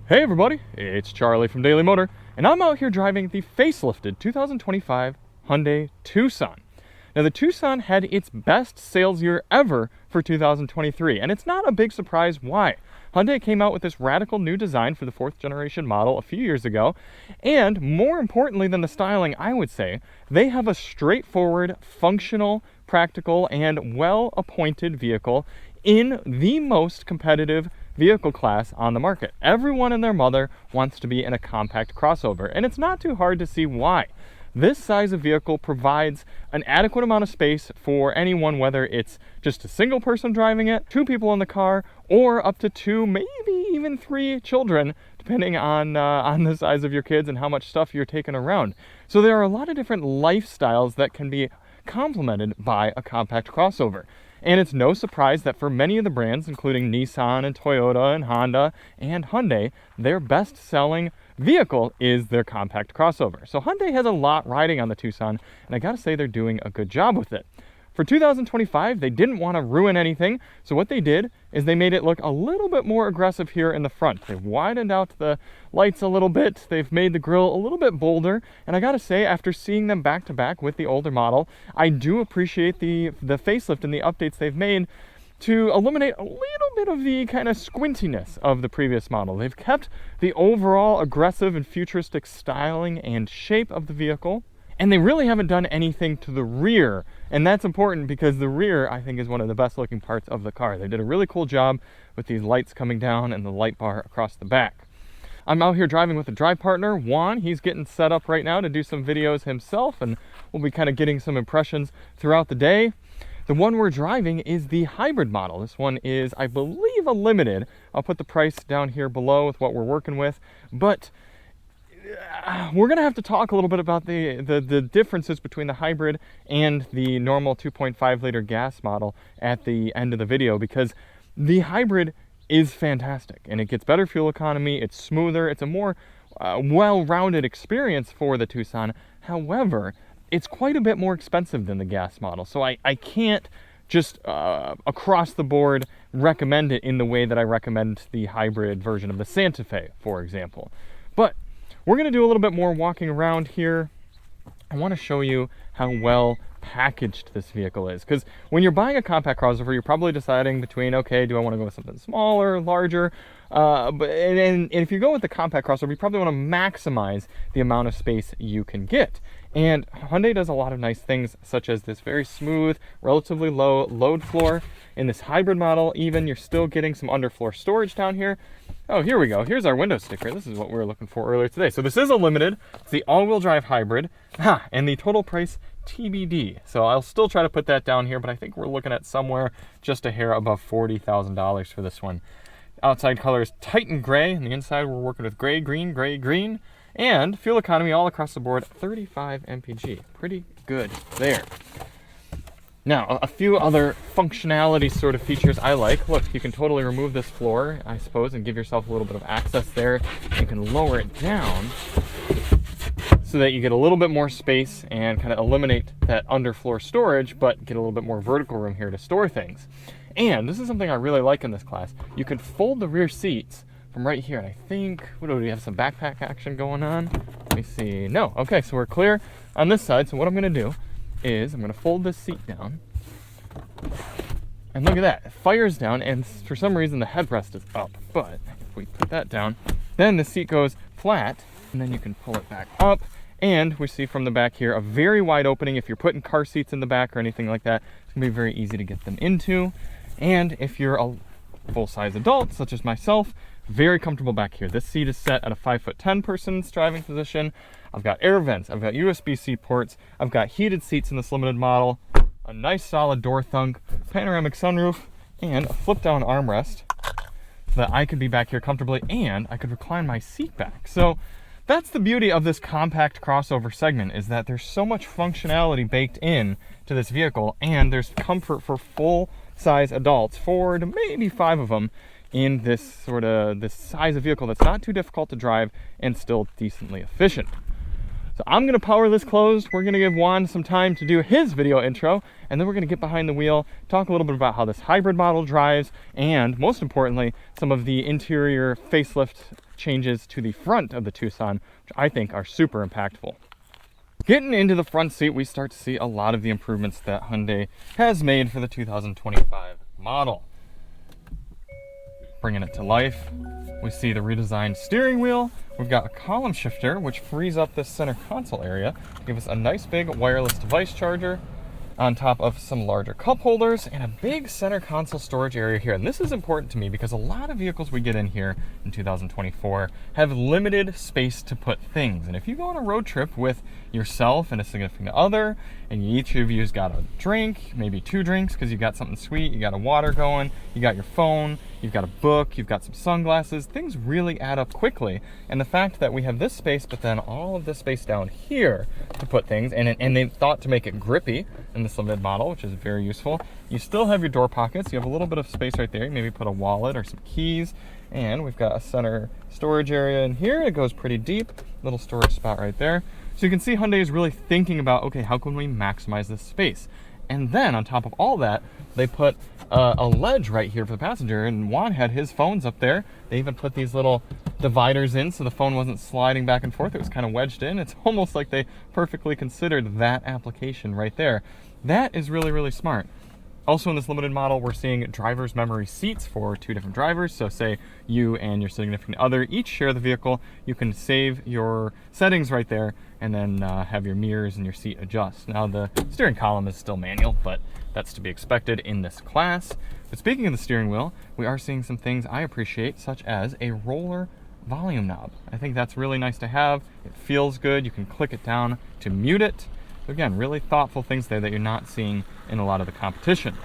Hey everybody, it's Charlie from Daily Motor, and I'm out here driving the facelifted 2025 Hyundai Tucson. Now the Tucson had its best sales year ever for 2023, and it's not a big surprise why. Hyundai came out with this radical new design for the 4th generation model a few years ago, and more importantly than the styling, I would say, they have a straightforward, functional, practical, and well-appointed vehicle in the most competitive vehicle class on the market. Everyone and their mother wants to be in a compact crossover, and it's not too hard to see why. This size of vehicle provides an adequate amount of space for anyone, whether it's just a single person driving it, 2 people in the car, or up to 2, maybe even 3 children, depending on the size of your kids and how much stuff you're taking around. So there are a lot of different lifestyles that can be complemented by a compact crossover. And it's no surprise that for many of the brands, including Nissan and Toyota and Honda and Hyundai, their best-selling vehicle is their compact crossover. So Hyundai has a lot riding on the Tucson, and I gotta say they're doing a good job with it. For 2025, they didn't want to ruin anything, so what they did is they made it look a little bit more aggressive here in the front. They've widened out the lights a little bit, they've made the grille a little bit bolder, and I gotta say, after seeing them back to back with the older model, I do appreciate the facelift and the updates they've made to eliminate a little bit of the kind of squintiness of the previous model. They've kept the overall aggressive and futuristic styling and shape of the vehicle, and they really haven't done anything to the rear. And that's important because the rear, I think, is one of the best looking parts of the car. They did a really cool job with these lights coming down and the light bar across the back. I'm out here driving with a drive partner, Juan. He's getting set up right now to do some videos himself, and we'll be kind of getting some impressions throughout the day. The one we're driving is the hybrid model. This one is, I believe, a limited. I'll put the price down here below with what we're working with, but we're going to have to talk a little bit about the differences between the hybrid and the normal 2.5 liter gas model at the end of the video, because the hybrid is fantastic and it gets better fuel economy, it's smoother, it's a more well-rounded experience for the Tucson. However, it's quite a bit more expensive than the gas model, so I can't just across the board recommend it in the way that I recommend the hybrid version of the Santa Fe, for example. But we're going to do a little bit more walking around here. I want to show you how well packaged this vehicle is, because when you're buying a compact crossover, you're probably deciding between, okay, do I want to go with something smaller, larger? And if you go with the compact crossover, you probably want to maximize the amount of space you can get. And Hyundai does a lot of nice things, such as this very smooth, relatively low load floor. In this hybrid model, even, you're still getting some underfloor storage down here. Oh, here we go. Here's our window sticker. This is what we were looking for earlier today. So this is a limited. It's the all-wheel drive hybrid. And the total price TBD. So I'll still try to put that down here, but I think we're looking at somewhere just a hair above $40,000 for this one. Outside color is Titan gray, and the inside we're working with gray, green, and fuel economy all across the board, 35 mpg. Pretty good there. Now, a few other functionality sort of features I like. Look, you can totally remove this floor, I suppose, and give yourself a little bit of access there. You can lower it down so that you get a little bit more space and kind of eliminate that underfloor storage, but get a little bit more vertical room here to store things. And this is something I really like in this class. You can fold the rear seats from right here. And I think, what do we have, some backpack action going on? Let me see. No. Okay, so we're clear on this side. So what I'm going to do is I'm going to fold this seat down. And look at that. It fires down, and for some reason the headrest is up. But if we put that down, then the seat goes flat, and then you can pull it back up. And we see from the back here a very wide opening. If you're putting car seats in the back or anything like that, it's going to be very easy to get them into. And if you're a full-size adult, such as myself, very comfortable back here. This seat is set at a 5'10" person's driving position. I've got air vents, I've got USB-C ports, I've got heated seats in this limited model, a nice solid door thunk, panoramic sunroof, and a flip-down armrest so that I could be back here comfortably, and I could recline my seat back. So that's the beauty of this compact crossover segment, is that there's so much functionality baked in to this vehicle, and there's comfort for full-size adults, 4 to maybe 5 of them, in this size of vehicle that's not too difficult to drive and still decently efficient. So I'm going to power this closed. We're going to give Juan some time to do his video intro, and then we're going to get behind the wheel, talk a little bit about how this hybrid model drives, and most importantly, some of the interior facelift changes to the front of the Tucson, which I think are super impactful. Getting into the front seat, we start to see a lot of the improvements that Hyundai has made for the 2025 model. Bringing it to life, we see the redesigned steering wheel. We've got a column shifter, which frees up this center console area to give us a nice big wireless device charger, on top of some larger cup holders and a big center console storage area here. And this is important to me because a lot of vehicles we get in here in 2024 have limited space to put things. And if you go on a road trip with yourself and a significant other, and each of you's got a drink, maybe 2 drinks because you got something sweet, you got a water going, you got your phone, you've got a book, you've got some sunglasses, things really add up quickly. And the fact that we have this space, but then all of this space down here to put things, and they thought to make it grippy in this limited model, which is very useful. You still have your door pockets, you have a little bit of space right there, maybe put a wallet or some keys, and we've got a center storage area in here. It goes pretty deep, little storage spot right there. So you can see Hyundai is really thinking about, okay, how can we maximize this space? And then on top of all that, they put a ledge right here for the passenger, and Juan had his phones up there. They even put these little dividers in so the phone wasn't sliding back and forth. It was kind of wedged in. It's almost like they perfectly considered that application right there. That is really, really smart. Also in this limited model, we're seeing driver's memory seats for 2 different drivers. So say you and your significant other each share the vehicle, you can save your settings right there and then have your mirrors and your seat adjust. Now the steering column is still manual, but that's to be expected in this class. But speaking of the steering wheel, we are seeing some things I appreciate, such as a roller volume knob. I think that's really nice to have. It feels good. You can click it down to mute it. Again, really thoughtful things there that you're not seeing in a lot of the competition.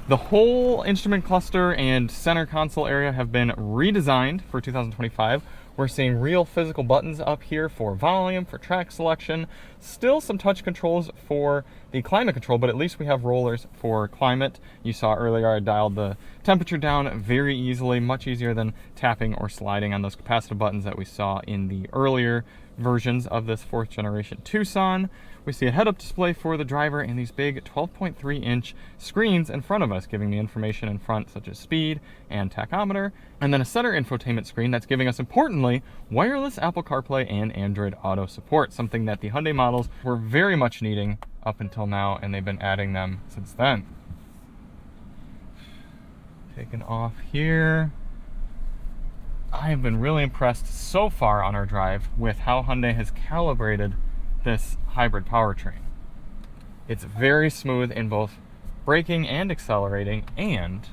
The whole instrument cluster and center console area have been redesigned for 2025. We're seeing real physical buttons up here for volume, for track selection, still some touch controls for the climate control, but at least we have rollers for climate. You saw earlier I dialed the temperature down very easily, much easier than tapping or sliding on those capacitive buttons that we saw in the earlier versions of this 4th generation Tucson. We see a head-up display for the driver and these big 12.3-inch screens in front of us, giving me information in front such as speed and tachometer, and then a center infotainment screen that's giving us, importantly, wireless Apple CarPlay and Android Auto support, something that the Hyundai models were very much needing up until now, and they've been adding them since then. Taking off here. I have been really impressed so far on our drive with how Hyundai has calibrated this hybrid powertrain. It's very smooth in both braking and accelerating, and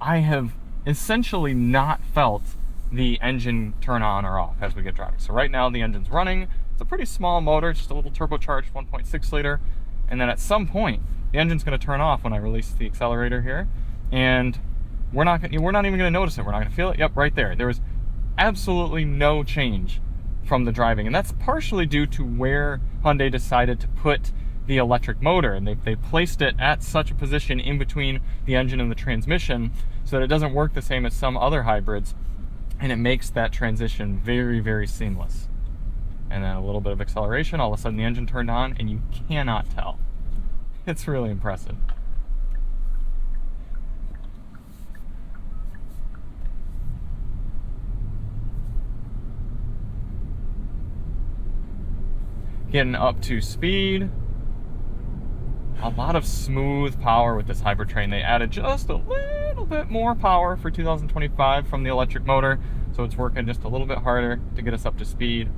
I have essentially not felt the engine turn on or off as we get driving. So right now the engine's running. It's a pretty small motor, just a little turbocharged 1.6 liter, and then at some point the engine's going to turn off when I release the accelerator here, and we're not even going to notice it. We're not going to feel it. Yep, right there. There was absolutely no change from the driving, and that's partially due to where Hyundai decided to put the electric motor, and they placed it at such a position in between the engine and the transmission so that it doesn't work the same as some other hybrids, and it makes that transition very, very seamless. And then a little bit of acceleration, all of a sudden the engine turned on, and you cannot tell. It's really impressive. Getting up to speed. A lot of smooth power with this hybrid train. They added just a little bit more power for 2025 from the electric motor, so it's working just a little bit harder to get us up to speed.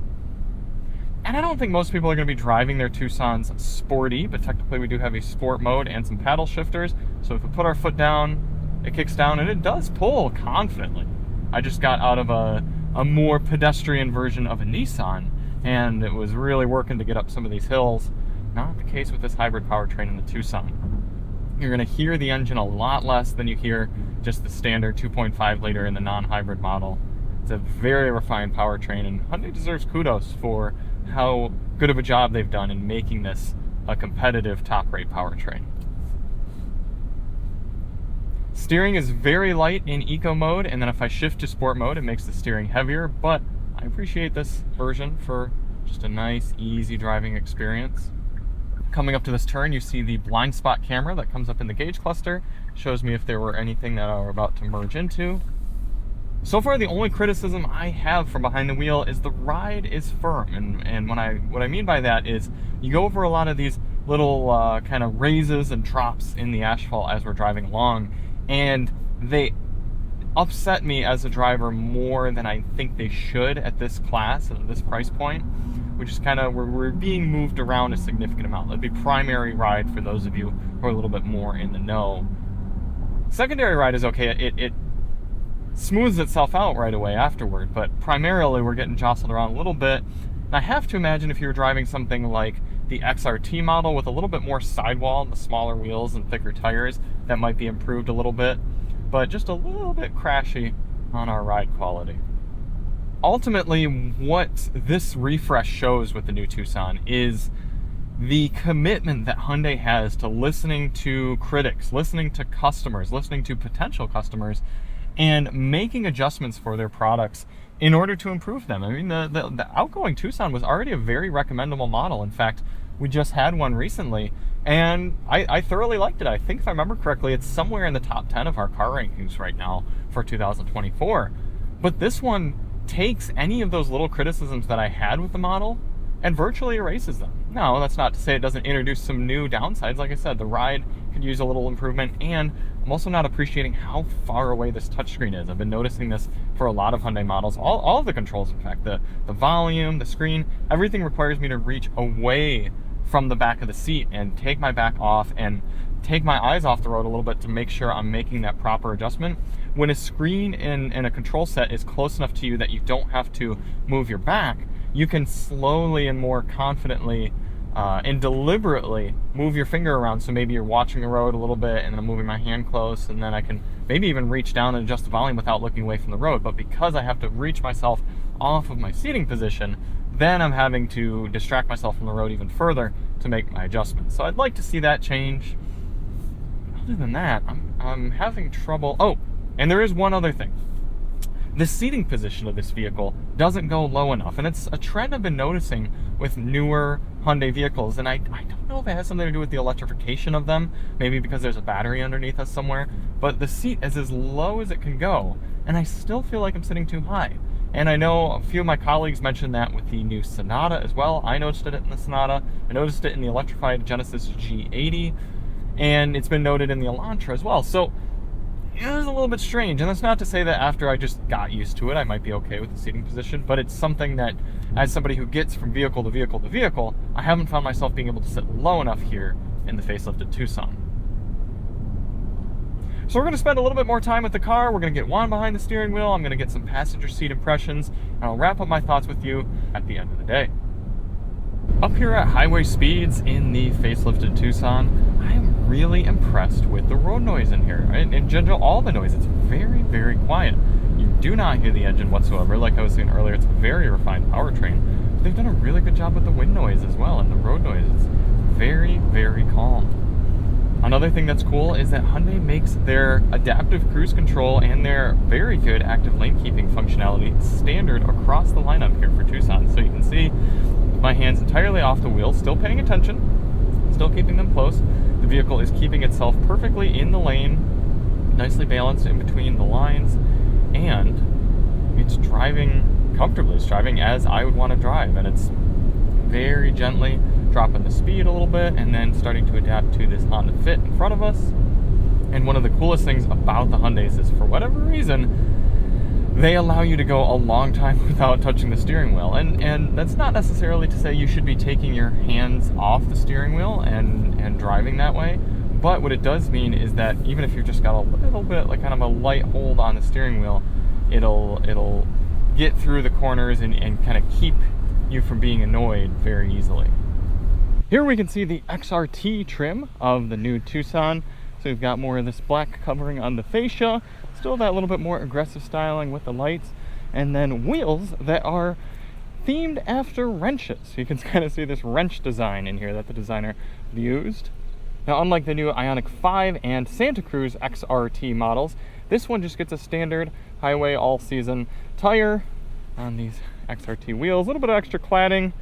And I don't think most people are going to be driving their Tucsons sporty, but technically we do have a sport mode and some paddle shifters, so if we put our foot down, it kicks down, and it does pull confidently. I just got out of a more pedestrian version of a Nissan, and it was really working to get up some of these hills. Not the case with this hybrid powertrain in the Tucson. You're going to hear the engine a lot less than you hear just the standard 2.5 liter in the non-hybrid model. It's a very refined powertrain, and Hyundai deserves kudos for how good of a job they've done in making this a competitive top-rate powertrain. Steering is very light in eco mode, and then if I shift to sport mode, it makes the steering heavier, but I appreciate this version for just a nice, easy driving experience. Coming up to this turn, you see the blind spot camera that comes up in the gauge cluster. Shows me if there were anything that I were about to merge into. So far, the only criticism I have from behind the wheel is the ride is firm. And what I mean by that is you go over a lot of these little kind of raises and drops in the asphalt as we're driving along, and they upset me as a driver more than I think they should at this class and at this price point, which is kind of, we're being moved around a significant amount. That'd be primary ride for those of you who are a little bit more in the know. Secondary ride is okay. It smooths itself out right away afterward, but primarily we're getting jostled around a little bit. And I have to imagine if you're driving something like the XRT model with a little bit more sidewall and the smaller wheels and thicker tires, that might be improved a little bit, but just a little bit crashy on our ride quality. Ultimately, what this refresh shows with the new Tucson is the commitment that Hyundai has to listening to critics, listening to customers, listening to potential customers, and making adjustments for their products in order to improve them. I mean, the outgoing Tucson was already a very recommendable model. In fact, we just had one recently, and I thoroughly liked it. I think if I remember correctly, it's somewhere in the top 10 of our car rankings right now for 2024. But this one takes any of those little criticisms that I had with the model and virtually erases them. Now, that's not to say it doesn't introduce some new downsides. Like I said, the ride could use a little improvement, and I'm also not appreciating how far away this touchscreen is. I've been noticing this for a lot of Hyundai models. All of the controls, in fact, the volume, the screen, everything requires me to reach away from the back of the seat and take my back off and take my eyes off the road a little bit to make sure I'm making that proper adjustment. When a screen and a control set is close enough to you that you don't have to move your back, you can slowly and more confidently and deliberately move your finger around. So maybe you're watching the road a little bit and then I'm moving my hand close, and then I can maybe even reach down and adjust the volume without looking away from the road. But because I have to reach myself off of my seating position, then I'm having to distract myself from the road even further to make my adjustments. So I'd like to see that change. Other than that, I'm having trouble. Oh, and there is one other thing. The seating position of this vehicle doesn't go low enough, and it's a trend I've been noticing with newer Hyundai vehicles, and I don't know if it has something to do with the electrification of them, maybe because there's a battery underneath us somewhere, but the seat is as low as it can go, and I still feel like I'm sitting too high. And I know a few of my colleagues mentioned that with the new Sonata as well. I noticed it in the Sonata, I noticed it in the electrified Genesis G80, and it's been noted in the Elantra as well. So it was a little bit strange, and that's not to say that after I just got used to it, I might be okay with the seating position, but it's something that, as somebody who gets from vehicle to vehicle to vehicle, I haven't found myself being able to sit low enough here in the facelifted Tucson. So we're going to spend a little bit more time with the car. We're going to get Juan behind the steering wheel. I'm going to get some passenger seat impressions, and I'll wrap up my thoughts with you at the end of the day. Up here at highway speeds in the facelifted Tucson, I am really impressed with the road noise in here. In general, all the noise, it's very, very quiet. You do not hear the engine whatsoever. Like I was saying earlier, it's a very refined powertrain. But they've done a really good job with the wind noise as well, and the road noise. It's very, very calm. Another thing that's cool is that Hyundai makes their adaptive cruise control and their very good active lane keeping functionality standard across the lineup here for Tucson. So you can see my hands entirely off the wheel, still paying attention, still keeping them close. The vehicle is keeping itself perfectly in the lane, nicely balanced in between the lines, and it's driving comfortably. It's driving as I would want to drive, and it's very gently dropping the speed a little bit and then starting to adapt to this Honda Fit in front of us. And one of the coolest things about the Hyundais is, for whatever reason, they allow you to go a long time without touching the steering wheel. And that's not necessarily to say you should be taking your hands off the steering wheel and driving that way. But what it does mean is that even if you've just got a little bit, like kind of a light hold on the steering wheel, it'll get through the corners and kind of keep you from being annoyed very easily. Here we can see the XRT trim of the new Tucson. So we've got more of this black covering on the fascia, still that little bit more aggressive styling with the lights, and then wheels that are themed after wrenches. You can kind of see this wrench design in here that the designer used. Now, unlike the new Ioniq 5 and Santa Cruz XRT models, this one just gets a standard highway all-season tire on these XRT wheels. A little bit of extra cladding,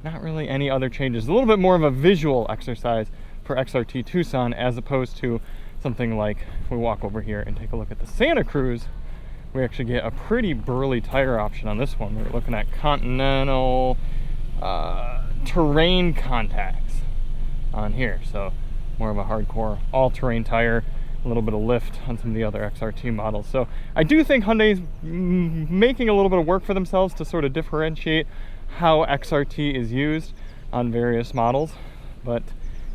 not really any other changes. A little bit more of a visual exercise for XRT Tucson, as opposed to something like, if we walk over here and take a look at the Santa Cruz, we actually get a pretty burly tire option on this one. We're looking at Continental terrain contacts on here, so more of a hardcore all-terrain tire, a little bit of lift on some of the other XRT models. So I do think Hyundai's making a little bit of work for themselves to sort of differentiate how XRT is used on various models. But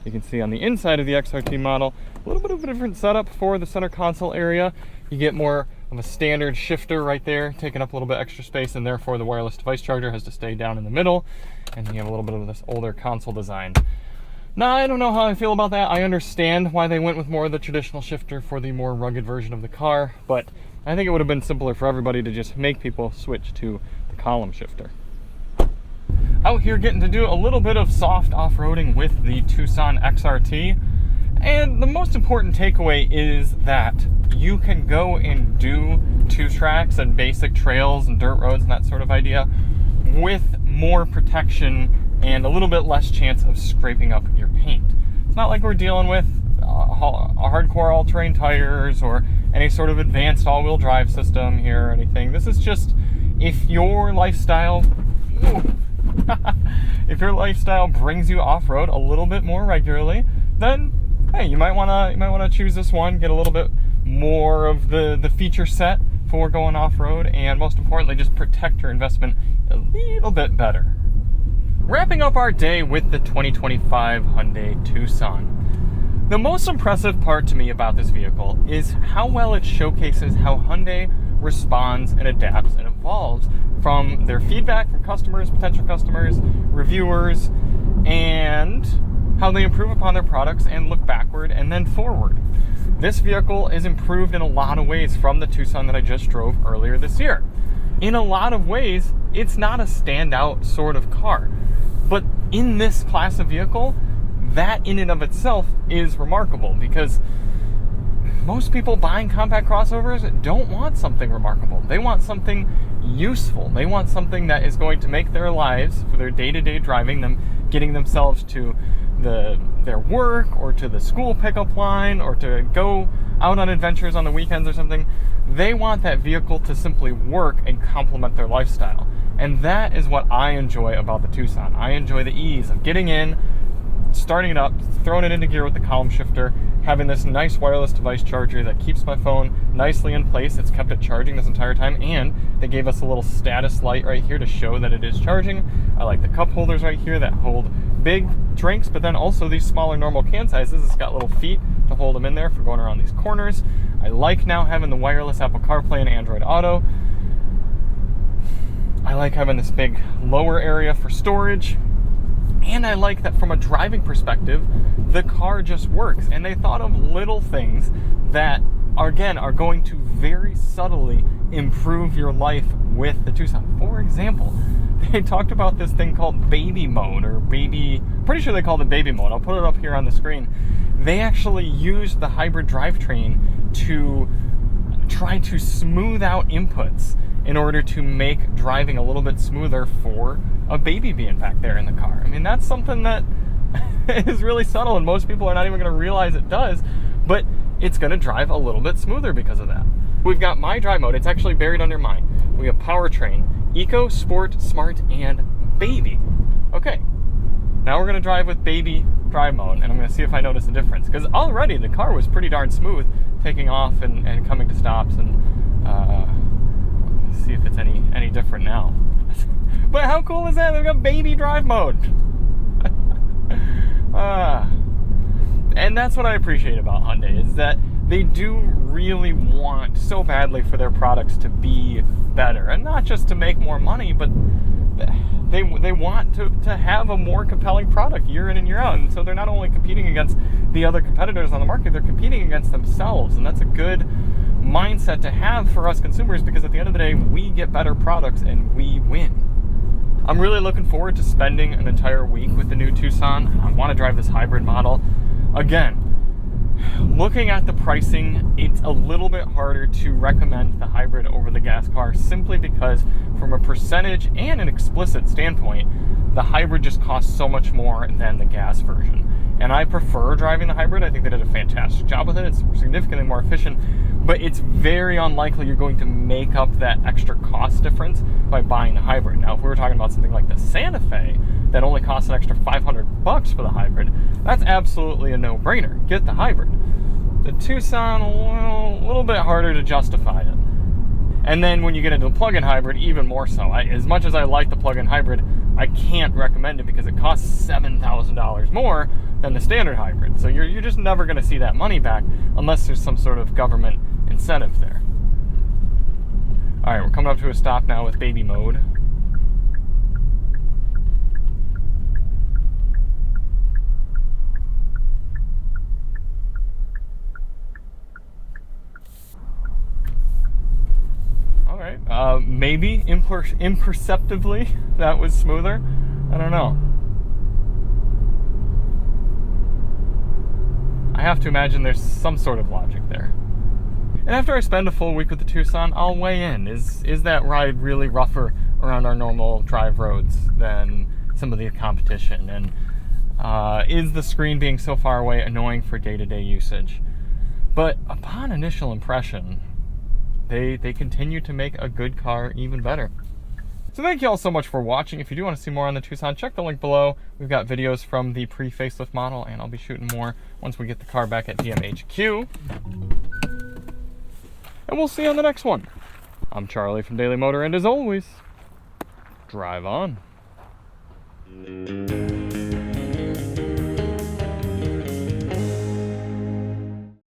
you can see on the inside of the XRT model, a little bit of a different setup for the center console area. You get more of a standard shifter right there, taking up a little bit extra space, and therefore the wireless device charger has to stay down in the middle. And you have a little bit of this older console design. Now, I don't know how I feel about that. I understand why they went with more of the traditional shifter for the more rugged version of the car, but I think it would have been simpler for everybody to just make people switch to the column shifter. Out here getting to do a little bit of soft off-roading with the Tucson XRT, and the most important takeaway is that you can go and do 2-tracks and basic trails and dirt roads and that sort of idea with more protection and a little bit less chance of scraping up your paint. It's not like we're dealing with hardcore all-terrain tires or any sort of advanced all-wheel drive system here or anything. This is just if your lifestyle if your lifestyle brings you off-road a little bit more regularly, then hey, you might wanna choose this one, get a little bit more of the feature set for going off-road, and most importantly, just protect your investment a little bit better. Wrapping up our day with the 2025 Hyundai Tucson. The most impressive part to me about this vehicle is how well it showcases how Hyundai responds and adapts and evolves from their feedback from customers, potential customers, reviewers, and how they improve upon their products and look backward and then forward. This vehicle is improved in a lot of ways from the Tucson that I just drove earlier this year. In a lot of ways, it's not a standout sort of car. But in this class of vehicle, that in and of itself is remarkable, because most people buying compact crossovers don't want something remarkable. They want something useful. They want something that is going to make their lives, for their day-to-day driving, them getting themselves to their work or to the school pickup line or to go out on adventures on the weekends or something. They want that vehicle to simply work and complement their lifestyle. And that is what I enjoy about the Tucson. I enjoy the ease of getting in, starting it up, throwing it into gear with the column shifter, having this nice wireless device charger that keeps my phone nicely in place. It's kept it charging this entire time, and they gave us a little status light right here to show that it is charging. I like the cup holders right here that hold big drinks, but then also these smaller normal can sizes. It's got little feet to hold them in there for going around these corners. I like now having the wireless Apple CarPlay and Android Auto. I like having this big lower area for storage. And I like that from a driving perspective, the car just works. And they thought of little things that, again, are going to very subtly improve your life with the Tucson. For example, they talked about this thing called baby mode, or pretty sure they called it baby mode. I'll put it up here on the screen. They actually used the hybrid drivetrain to try to smooth out inputs in order to make driving a little bit smoother for a baby being back there in the car. I mean, that's something that is really subtle, and most people are not even going to realize it does, but it's going to drive a little bit smoother because of that. We've got My Drive mode. It's actually buried under mine. We have Powertrain, Eco, Sport, Smart, and Baby. Okay, now we're going to drive with Baby Drive mode, and I'm going to see if I notice a difference, because already the car was pretty darn smooth taking off and coming to stops, and see if it's any different now. But how cool is that? They've got Baby Drive mode. And that's what I appreciate about Hyundai, is that they do really want so badly for their products to be better, and not just to make more money, but they want to have a more compelling product year in and year out. And so they're not only competing against the other competitors on the market, they're competing against themselves. And that's a good mindset to have for us consumers, because at the end of the day, we get better products and we win. I'm really looking forward to spending an entire week with the new Tucson. I want to drive this hybrid model. Again, looking at the pricing, it's a little bit harder to recommend the hybrid over the gas car, simply because from a percentage and an explicit standpoint, the hybrid just costs so much more than the gas version. and I prefer driving the hybrid. I think they did a fantastic job with it. It's significantly more efficient, but it's very unlikely you're going to make up that extra cost difference by buying the hybrid. Now, if we were talking about something like the Santa Fe that only costs an extra $500 for the hybrid, that's absolutely a no-brainer. Get the hybrid. The Tucson, well, a little bit harder to justify it. And then when you get into the plug-in hybrid, even more so. As much as I like the plug-in hybrid, I can't recommend it because it costs $7,000 more than the standard hybrid. So you're just never going to see that money back unless there's some sort of government incentive there. All right, we're coming up to a stop now with baby mode. All right, maybe imperceptibly that was smoother. I don't know. I have to imagine there's some sort of logic there. And after I spend a full week with the Tucson, I'll weigh in. Is that ride really rougher around our normal drive roads than some of the competition? And is the screen being so far away annoying for day-to-day usage? But upon initial impression, they continue to make a good car even better. So thank you all so much for watching. If you do want to see more on the Tucson, check the link below. We've got videos from the pre-facelift model, and I'll be shooting more once we get the car back at DMHQ. And we'll see you on the next one. I'm Charlie from Daily Motor, and as always, drive on.